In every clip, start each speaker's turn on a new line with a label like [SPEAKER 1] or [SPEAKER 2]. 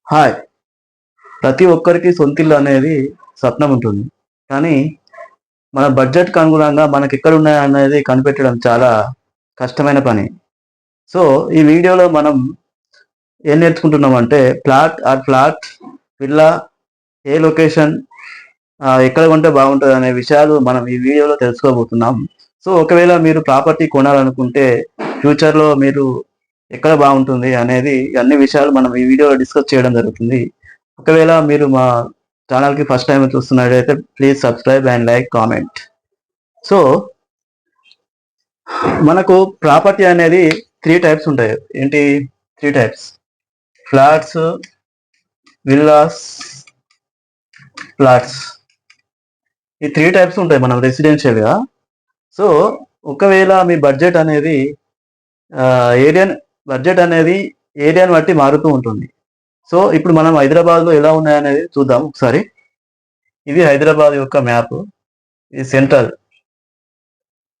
[SPEAKER 1] Hi! ప్రతి ఒక్కరికి సొంతిల్లు అనేది స్వప్నం ఉంటుంది. కానీ మన బడ్జెట్‌కి అనుగుణంగా మనకెక్కడున్నాయనేది కనిపెట్టడం చాలా కష్టమైన పని. సో, ఈ వీడియోలో మనం ఏం నేర్చుకుంటున్నామంటే ఫ్లాట్, విల్లా, ఏ లొకేషన్, ఎక్కడ కొంటే బాగుంటదనే విషయాలు మనం ఈ వీడియోలో తెలుసుకోబోతున్నాం. సో, ఒకవేళ మీరు ప్రాపర్టీ కొనాలనుకుంటే ఫ్యూచర్‌లో మీరు ఎక్కడ బాగుంటుంది అనేది అన్ని విషయాలు మనం ఈ వీడియోలో డిస్కస్ చేయడం జరుగుతుంది. ఒకవేళ మీరు మా ఛానల్‌కి ఫస్ట్ టైమ్ చూస్తున్నట్టయితే please subscribe and like, comment. So, మనకు ప్రాపర్టీ అనేది 3 టైప్స్ ఉంటాయి. ఏంటి 3 టైప్స్? Flats, villas, plots. ఈ 3 టైప్స్ ఉంటాయి మనం రెసిడెన్షియల్‌గా. సో, ఒకవేళ మీ ఏరియాని బడ్జెట్ అనేది ఏరియాని బట్టి మారుతూ ఉంటుంది. సో, ఇప్పుడు మనం హైదరాబాద్‌లో ఎలా ఉన్నాయనేది చూద్దాం ఒకసారి. ఇది హైదరాబాద్ యొక్క మ్యాప్. ఇది సెంట్రల్.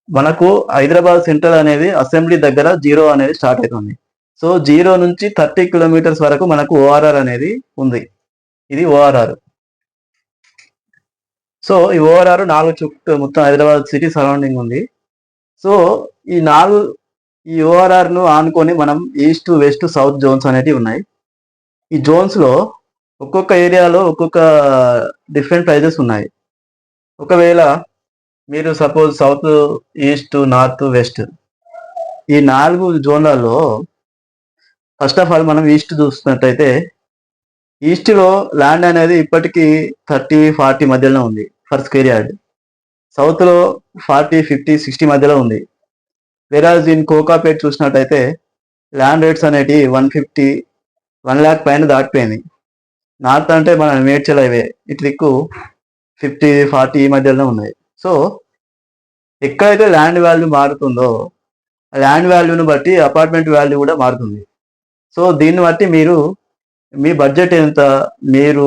[SPEAKER 1] మనకు హైదరాబాద్ సెంట్రల్ అనేది అసెంబ్లీ దగ్గర 0 అనేది స్టార్ట్ అవుతుంది. సో, 0 నుంచి 30 కిలోమీటర్స్ వరకు మనకు ఓఆర్ఆర్ అనేది ఉంది. ఇది ఓఆర్ఆర్. సో, ఈ ఓఆర్ఆర్ 4 చుట్టూ మొత్తం హైదరాబాద్ సిటీ సరౌండింగ్ ఉంది. సో, ఈ 4 ఈ ఓఆర్ఆర్‌ను ఆనుకొని మనం ఈస్ట్, వెస్ట్, సౌత్ జోన్స్ అనేటివి ఉన్నాయి. ఈ జోన్స్‌లో ఒక్కొక్క ఏరియాలో ఒక్కొక్క డిఫరెంట్ ప్రైజెస్ ఉన్నాయి. ఒకవేళ మీరు suppose south, east, north, west ఈ 4 జోన్లలో ఫస్ట్ ఆఫ్ ఆల్ మనం ఈస్ట్ చూస్తున్నట్టయితే ఈస్ట్‌లో ల్యాండ్ అనేది ఇప్పటికీ 30, 40 మధ్యలో ఉంది ఫర్ స్క్వేర్ యార్డ్. సౌత్‌లో 40, 50, 60 మధ్యలో ఉంది. వెరాజ్ ఇన్ కోకాపేట్ చూసినట్టయితే ల్యాండ్ రేట్స్ అనేటివి 150, 1,00,000 పైన దాటిపోయింది. నార్త్ అంటే మన మేడ్చల్ హైవే ఇటు దిక్కు 50, 40 ఈ మధ్యలోనే ఉన్నాయి. సో, ఎక్కడైతే ల్యాండ్ వాల్యూ మారుతుందో ఆ ల్యాండ్ వాల్యూని బట్టి అపార్ట్మెంట్ వాల్యూ కూడా మారుతుంది. సో, దీన్ని బట్టి మీరు మీ బడ్జెట్ ఎంత, మీరు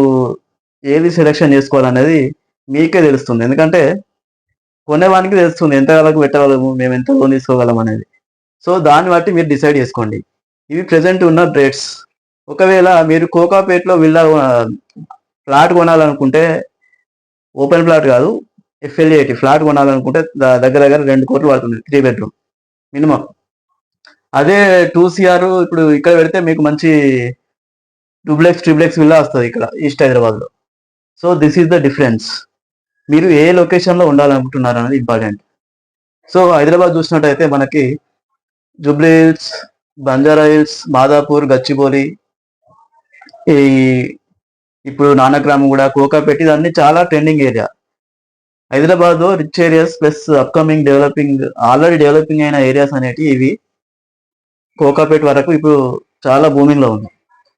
[SPEAKER 1] ఏది సెలెక్షన్ చేసుకోవాలనేది మీకే తెలుస్తుంది. ఎందుకంటే కొనేవానికి తెలుస్తుంది ఎంత వరకు పెట్టగలము, మేము ఎంత లోన్ తీసుకోగలం అనేది. సో, దాన్ని బట్టి మీరు డిసైడ్ చేసుకోండి. ఇవి ప్రెజెంట్ ఉన్న రేట్స్. ఒకవేళ మీరు కోకాపేట్‌లో ఫ్లాట్ కొనాలనుకుంటే ఓపెన్ ప్లాట్ కాదు, ఎఫ్ఎల్ఏటి ఫ్లాట్ కొనాలనుకుంటే దగ్గర దగ్గర 2 కోట్లు పడుతుంది 3 బెడ్‌రూమ్ మినిమమ్. అదే 2 సీఆర్ ఇప్పుడు ఇక్కడ పెడితే మీకు మంచి డూప్లెక్స్, ట్రిప్లెక్స్ విల్లా వస్తది ఇక్కడ ఈస్ట్ హైదరాబాద్‌లో. So, this is the difference. మీరు ఏ లొకేషన్‌లో ఉండాలనుకుంటున్నారు అనేది ఇంపార్టెంట్. సో, హైదరాబాద్ చూసినట్టయితే మనకి Jubilee hills, Banjara hills, Madhapur, Gachibowli, ఈ ఇప్పుడు నానక్రామ్‌గూడ, కోకాపేట్ ఇదన్నీ చాలా ట్రెండింగ్ ఏరియా. హైదరాబాద్‌లో rich areas plus upcoming already developing అయిన ఏరియాస్ అనేటివి ఇవి. కోకాపేట్ వరకు ఇప్పుడు చాలా బూమింగ్‌లో ఉంది.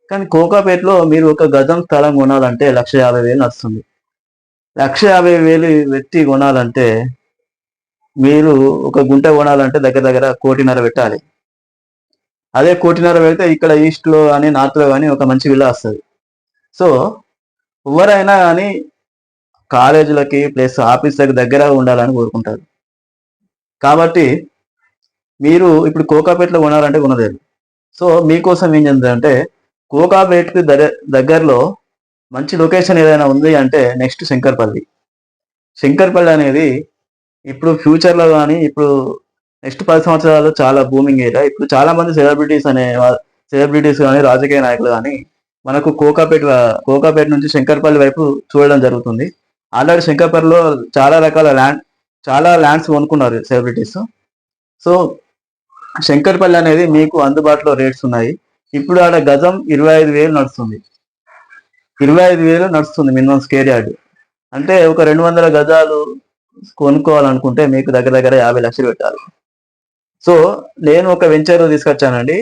[SPEAKER 1] కానీ కోకాపేట్‌లో మీరు ఒక గజం స్థలం కొనాలంటే 1,50,000 నడుస్తుంది. 1,50,000 పెట్టి కొనాలంటే మీరు ఒక గుంట కొనాలంటే దగ్గర దగ్గర 1,50,00,000 పెట్టాలి. అదే 1,50,00,000 పెడితే ఇక్కడ ఈస్ట్‌లో గాని, నార్త్‌లో గాని ఒక మంచి విల్లా వస్తది. సో, ఎవరైనా గాని కాలేజీలకి ప్లస్ ఆఫీస్‌లకి దగ్గరగా ఉండాలని కోరుకుంటారు. కాబట్టి మీరు ఇప్పుడు కోకాపేట్‌లో కొనాలంటే కొనలేరు. సో, మీకోసం ఏం చేద్దామంటే కోకాపేట్‌కి దగ్గరలో మంచి లొకేషన్ ఏదైనా ఉంది అంటే నెక్స్ట్ శంకర్పల్లి. శంకర్పల్లి అనేది ఇప్పుడు ఫ్యూచర్‌లో గాని ఇప్పుడు నెక్స్ట్ 10 సంవత్సరాల్లో చాలా బూమింగ్ ఏరియా. ఇప్పుడు చాలా మంది సెలబ్రిటీస్ గాని, రాజకీయ నాయకులు గాని మనకు కోకాపేట్ నుంచి శంకర్పల్లి వైపు చూడడం జరుగుతుంది. ఆల్రెడీ శంకర్పల్లిలో చాలా ల్యాండ్స్ కొనుక్కున్నారు సెలబ్రిటీస్. సో, శంకర్పల్లి అనేది మీకు అందుబాటులో రేట్స్ ఉన్నాయి. ఇప్పుడు ఆడ గజం 25,000 నడుస్తుంది. 25,000 నడుస్తుంది మినిమం స్క్వేర్ యార్డ్. అంటే ఒక 200 గజాలు కొనుక్కోవాలనుకుంటే మీకు దగ్గర దగ్గర 50,00,000 పెట్టాలి. సో, నేను ఒక వెంచర్ తీసుకొచ్చానండి.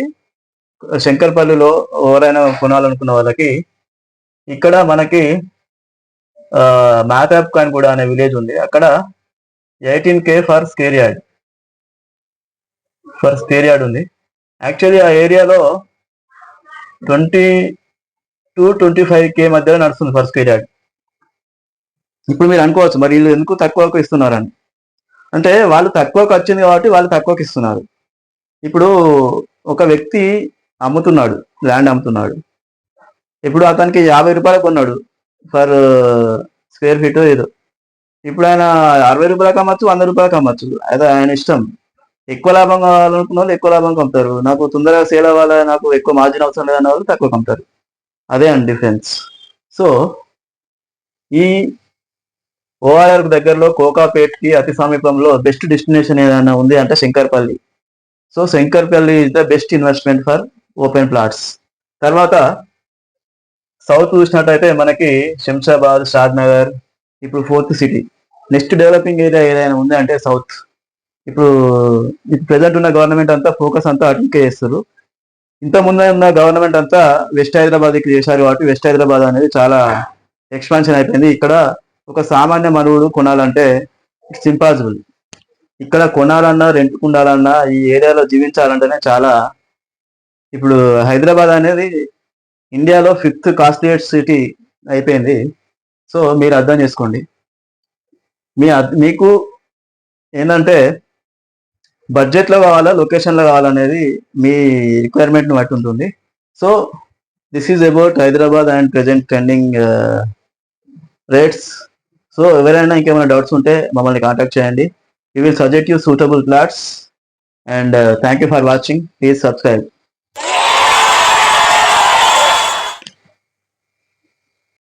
[SPEAKER 1] శంకర్పల్లిలో ఎవరైనా కొనాలనుకున్న వాళ్ళకి ఇక్కడ మనకి మాతాబ్‌ఖాన్ గూడ అనే విలేజ్ ఉంది. అక్కడ 18,000 ఫర్ స్క్వేర్ యార్డ్ ఉంది. యాక్చువల్లీ ఆ ఏరియాలో 20,000-25,000 మధ్యలో నడుస్తుంది ఫర్ స్క్వేర్ యార్డ్. ఇప్పుడు మీరు అనుకోవచ్చు మరి వీళ్ళు ఎందుకు తక్కువకు ఇస్తున్నారని. అంటే వాళ్ళు తక్కువకు వచ్చింది కాబట్టి వాళ్ళు తక్కువకి ఇస్తున్నారు. ఇప్పుడు ఒక వ్యక్తి అమ్ముతున్నాడు. ల్యాండ్ అమ్ముతున్నాడు. ఇప్పుడు అతనికి 50 రూపాయలకు కొన్నాడు ఫర్ స్క్వేర్ ఫీట్ ఏదో. ఇప్పుడు ఆయన 60 రూపాయలకు అమ్మచ్చు, 100 రూపాయలకు అమ్మచ్చు, అదే ఆయన ఇష్టం. ఎక్కువ లాభం కావాలనుకున్న వాళ్ళు ఎక్కువ లాభం అమ్ముతారు. నాకు తొందరగా సేల్ అవ్వాలి, నాకు ఎక్కువ మార్జిన్ అవసరం లేదన్న వాళ్ళు తక్కువ అమ్ముతారు. అదే అండి డిఫరెన్స్. సో ఈ ఓఆర్ఆర్ దగ్గరలో కోకాపేట్ కి అతి సమీపంలో బెస్ట్ డెస్టినేషన్ ఏదైనా ఉంది అంటే Shankarpalli. So Shankarpalli is the best investment for open plots. తర్వాత సౌత్ చూసినట్టయితే మనకి శంషాబాద్, షాద్ నగర్, ఇప్పుడు 4th city. Next developing area ఏదైనా ఉంది అంటే సౌత్. ఇప్పుడు ప్రెసెంట్ ఉన్న గవర్నమెంట్ అంతా ఫోకస్ అంతా అటుకే చేస్తారు. ఇంత ముందే ఉన్న గవర్నమెంట్ అంతా వెస్ట్ హైదరాబాద్కి చేశారు కాబట్టి వెస్ట్ హైదరాబాద్ అనేది చాలా ఎక్స్పాన్షన్ అయిపోయింది. ఇక్కడ ఒక సామాన్య మనువుడు కొనాలంటే ఇట్స్ ఇంపాసిబుల్. ఇక్కడ కొనాలన్నా, రెంట్ ఉండాలన్నా, ఈ ఏరియాలో జీవించాలంటేనే చాలా. ఇప్పుడు హైదరాబాద్ అనేది ఇండియాలో 5th కాస్ట్లీయెస్ట్ సిటీ అయిపోయింది. సో మీరు అర్థం చేసుకోండి. మీకు ఏంటంటే బడ్జెట్లో కావాలా, లొకేషన్లో కావాలనేది మీ రిక్వైర్మెంట్ని బట్టి ఉంటుంది. So this is about Hyderabad and present trending rates. So ఎవరైనా ఇంకేమైనా డౌట్స్ ఉంటే మమ్మల్ని కాంటాక్ట్ చేయండి. We will suggest you suitable plots, and thank you for watching. Please subscribe.